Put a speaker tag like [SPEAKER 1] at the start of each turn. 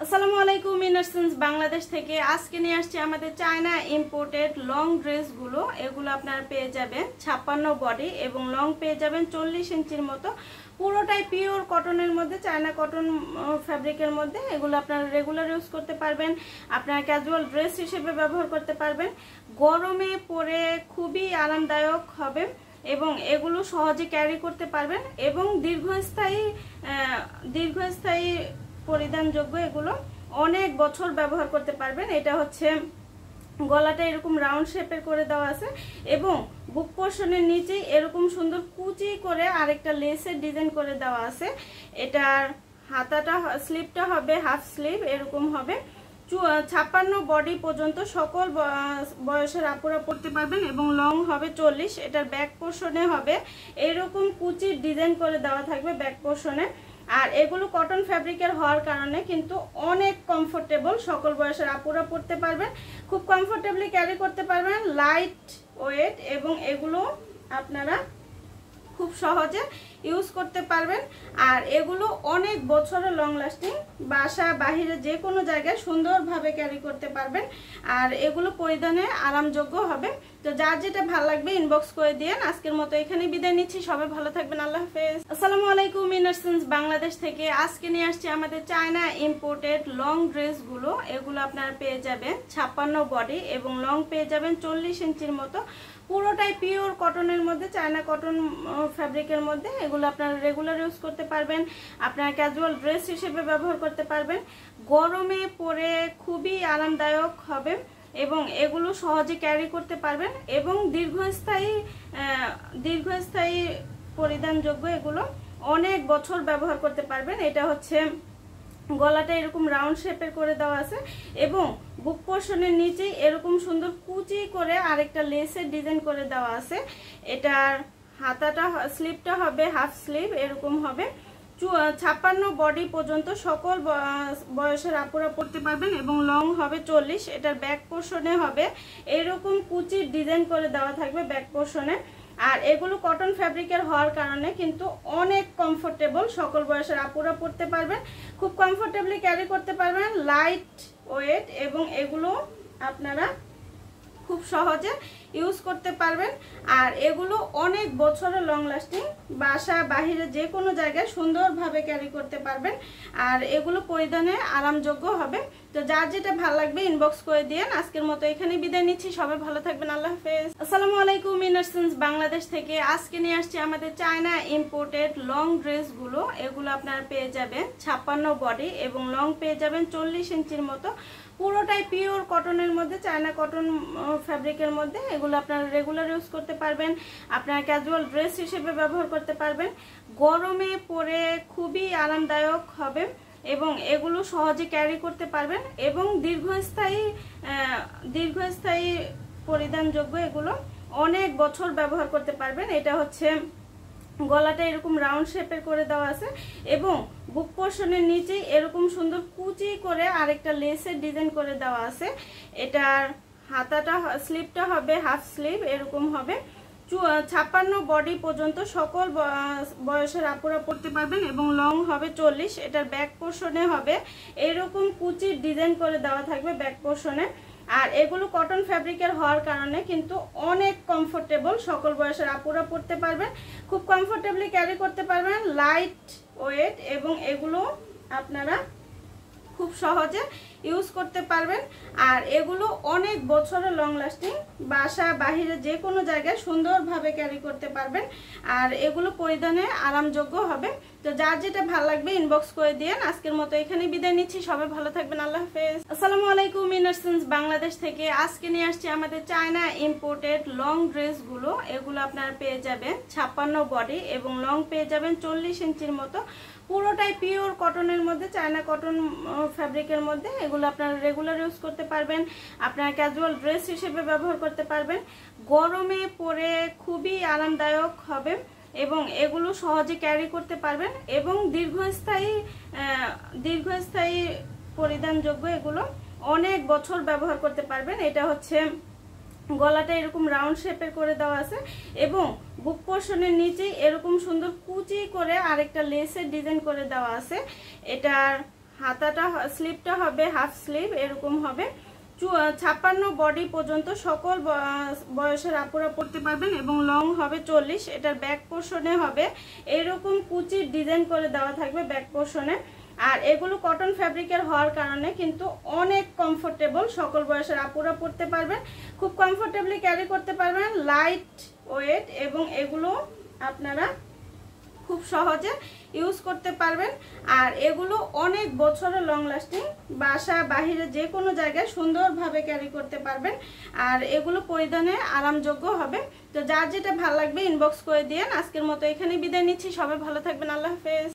[SPEAKER 1] আসসালামু আলাইকুম ইনারসেন্স বাংলাদেশ থেকে আজকে নিয়ে আসছি আমাদের চায়না ইম্পোর্টেড লং ড্রেসগুলো। এগুলো আপনারা পেয়ে যাবেন 56 বডি এবং লং পেয়ে যাবেন 40 ইঞ্চির মতো। পুরোটাই পিওর কটনের মধ্যে, চায়না কটন ফ্যাব্রিকের মধ্যে। এগুলো আপনারা রেগুলার ইউজ করতে পারবেন, আপনারা ক্যাজুয়াল ড্রেস হিসেবে ব্যবহার করতে পারবেন। গরমে পরে খুবই আরামদায়ক হবে এবং এগুলো সহজে ক্যারি করতে পারবেন এবং দীর্ঘস্থায়ী পরিধানযোগ্য। এগুলো অনেক বছর ব্যবহার করতে পারবেন। এটা হচ্ছে গলাটা এরকম রাউন্ড শেপের করে দেওয়া আছে এবং বুক পোর্শনের নিচেই এরকম সুন্দর কুচি করে আরেকটা লেসের ডিজাইন করে দেওয়া আছে। এটার হাতাটা স্লিভটা হবে হাফ স্লিভ, এরকম হবে। 56 বডি পর্যন্ত সকল বয়সের আপুরা পরতে পারবেন এবং লং হবে 40। এটার ব্যাক পোর্শনে হবে এরকম কুচির ডিজাইন করে দেওয়া থাকবে ব্যাক পোর্শনে। আর এগুলো কটন ফ্যাব্রিকের হওয়ার কারণে কিন্তু অনেক কমফোর্টেবল, সকল বয়সের আপুরা পরতে পারবেন, খুব কমফোর্টেবলি ক্যারি করতে পারবেন, লাইট ওয়েট এবং এগুলো আপনারা খুব সহজে ইউজ করতে পারবেন। আর এগুলো অনেক বছরের লং লাস্টিং, বাসা বাহিরে যে কোনো জায়গায় সুন্দরভাবে ক্যারি করতে পারবেন। আর এগুলো পরিধানে আরামযোগ্য হবে। তো যার যেটা ভালো লাগবে ইনবক্স করে দিয়েন। আজকের মতো এখানেই বিদায় নিচ্ছি, সবাই ভালো থাকবেন, আল্লাহ হাফেজ। আসসালামু আলাইকুম ইনারসেন্স বাংলাদেশ থেকে আজকে নিয়ে আসছি আমাদের চায়না ইম্পোর্টেড লং ড্রেসগুলো। এগুলো আপনারা পেয়ে যাবেন 56 বডি এবং লং পেয়ে যাবেন 40 ইঞ্চির মতো। পুরোটাই পিওর কটনের মধ্যে, চায়না কটন ফ্যাব্রিকের মধ্যে। এগুলো আপনারা রেগুলার ইউজ করতে পারবেন, আপনারা ক্যাজুয়াল ড্রেস হিসেবে ব্যবহার করতে পারবেন। গরমে পরে খুবই আরামদায়ক হবে এবং এগুলো সহজে ক্যারি করতে পারবেন এবং দীর্ঘস্থায়ী পরিধানযোগ্য। এগুলো অনেক বছর ব্যবহার করতে পারবেন। এটা হচ্ছে গলাটা এরকম রাউন্ড শেপের করে দেওয়া আছে এবং বুক পোর্শনের নিচেই এরকম সুন্দর কুচি করে আরেকটা লেসের ডিজাইন করে দেওয়া আছে। এটার হাতাটা স্লিভটা হবে হাফ স্লিভ, এরকম হবে। 56 বডি পর্যন্ত সকল বয়সের আপুরা পরতে পারবেন এবং লং হবে 40। এটার ব্যাক পোর্শনে হবে এরকম কুচির ডিজাইন করে দেওয়া থাকবে ব্যাক পোর্শনে। আর এগুলো কটন ফ্যাব্রিকের হওয়ার কারণে কিন্তু অনেক কমফোর্টেবল, সকল বয়সের আপুরা পরতে পারবেন, খুব কমফোর্টেবলি ক্যারি করতে পারবেন, লাইট ওয়েট এবং এগুলো আপনারা খুব সহজে ইউজ করতে পারবেন। আর এগুলো অনেক বছরের লং লাস্টিং, বাসা বাহিরে যে কোনো জায়গায় সুন্দরভাবে ক্যারি করতে পারবেন। আর এগুলো পরিধানে আরামযোগ্য হবে। তো যার যেটা ভালো লাগবে ইনবক্স করে দিয়েন। আজকের মতো এখানেই বিদায় নিচ্ছি, সবাই ভালো থাকবেন, আল্লাহ হাফেজ। আসসালামু আলাইকুম ইনারসেন্স বাংলাদেশ থেকে আজকে নিয়ে আসছি আমাদের চায়না ইম্পোর্টেড লং ড্রেসগুলো। এগুলো আপনারা পেয়ে যাবেন 56 বডি এবং লং পেয়ে যাবেন 40 ইঞ্চির মতো। পুরোটাই পিওর কটনের মধ্যে, চায়না কটন ফ্যাব্রিকের মধ্যে। এগুলো আপনারা রেগুলার ইউজ করতে পারবেন, আপনারা ক্যাজুয়াল ড্রেস হিসেবে ব্যবহার করতে পারবেন। গরমে পরে খুবই আরামদায়ক হবে এবং এগুলো সহজে ক্যারি করতে পারবেন এবং দীর্ঘস্থায়ী পরিধানযোগ্য। এগুলো অনেক বছর ব্যবহার করতে পারবেন। এটা হচ্ছে গলাটা এরকম রাউন্ড শেপের করে দেওয়া আছে এবং বুক পোর্শনের নিচেই এরকম সুন্দর কুচি করে আরেকটা লেসের ডিজাইন করে দেওয়া আছে। এটার হাতাটা স্লিভটা হবে হাফ স্লিভ, এরকম হবে। 56 বডি পর্যন্ত সকল বয়সের আপুরা পরতে পারবেন এবং লং হবে 40। এটার ব্যাক পোর্শনে হবে এরকম কুচির ডিজাইন করে দেওয়া থাকবে ব্যাক পোর্শনে। আর এগুলো কটন ফ্যাব্রিকের হওয়ার কারণে কিন্তু অনেক কমফোর্টেবল, সকল বয়সের আপুরা পরতে পারবেন, খুব কমফোর্টেবলি ক্যারি করতে পারবেন, লাইট ওয়েট এবং এগুলো আপনারা খুব সহজে ইউজ করতে পারবেন। আর এগুলো অনেক বছরের লং লাস্টিং, বাসা বাহিরে যে কোনো জায়গায় সুন্দরভাবে ক্যারি করতে পারবেন। আর এগুলো পরিধানে আরামযোগ্য হবে। তো যার যেটা ভালো লাগবে ইনবক্স করে দিয়েন। আজকের মতো এখানেই বিদায় নিচ্ছি, সবাই ভালো থাকবেন, আল্লাহ হাফেজ। আসসালামু আলাইকুম ইনারসেন্স বাংলাদেশ থেকে আজকে নিয়ে আসছি আমাদের চায়না ইম্পোর্টেড লং ড্রেসগুলো। এগুলো আপনারা পেয়ে যাবেন 56 বডি এবং লং পেয়ে যাবেন 40 ইঞ্চির মতো। পুরোটাই পিওর কটনের মধ্যে, চায়না কটন ফ্যাব্রিকের মধ্যে। এগুলো আপনারা রেগুলার ইউজ করতে পারবেন, আপনারা ক্যাজুয়াল ড্রেস হিসেবে ব্যবহার করতে পারবেন। গরমে পরে খুবই আরামদায়ক হবে এবং এগুলো সহজে ক্যারি করতে পারবেন এবং দীর্ঘস্থায়ী পরিধানযোগ্য। এগুলো অনেক বছর ব্যবহার করতে পারবেন। এটা হচ্ছে গলাটা এরকম রাউন্ড শেপের করে দেওয়া আছে এবং বুক পোর্শনের নিচেই এরকম সুন্দর কুচি করে আরেকটা লেসের ডিজাইন করে দেওয়া আছে। এটার হাতাটা স্লিভটা হবে হাফ স্লিভ, এরকম হবে। 56 বডি পর্যন্ত সকল বয়সের আপুরা পরতে পারবেন এবং লং হবে 40। এটার ব্যাক পোর্শনে হবে এরকম কুচির ডিজাইন করে দেওয়া থাকবে ব্যাক পোর্শনে। আর এগুলো কটন ফ্যাব্রিকের হওয়ার কারণে কিন্তু অনেক কমফোর্টেবল, সকল বয়সের আপুরা পরতে পারবেন, খুব কমফোর্টেবলি ক্যারি করতে পারবেন, লাইট ওয়েট, এবং এগুলো আপনারা খুব সহজে ইউজ করতে পারবেন। আর এগুলো অনেক বছরের লং লাস্টিং, বাসা বাহিরে যে কোনো জায়গায় সুন্দরভাবে ক্যারি করতে পারবেন। আর এগুলো পরিধানে আরামযোগ্য হবে। তো যার যেটা ভালো লাগবে ইনবক্স করে দিয়েন। আজকের মতো এখানেই বিদায় নিচ্ছি, সবাই ভালো থাকবেন, আল্লাহ হাফেজ।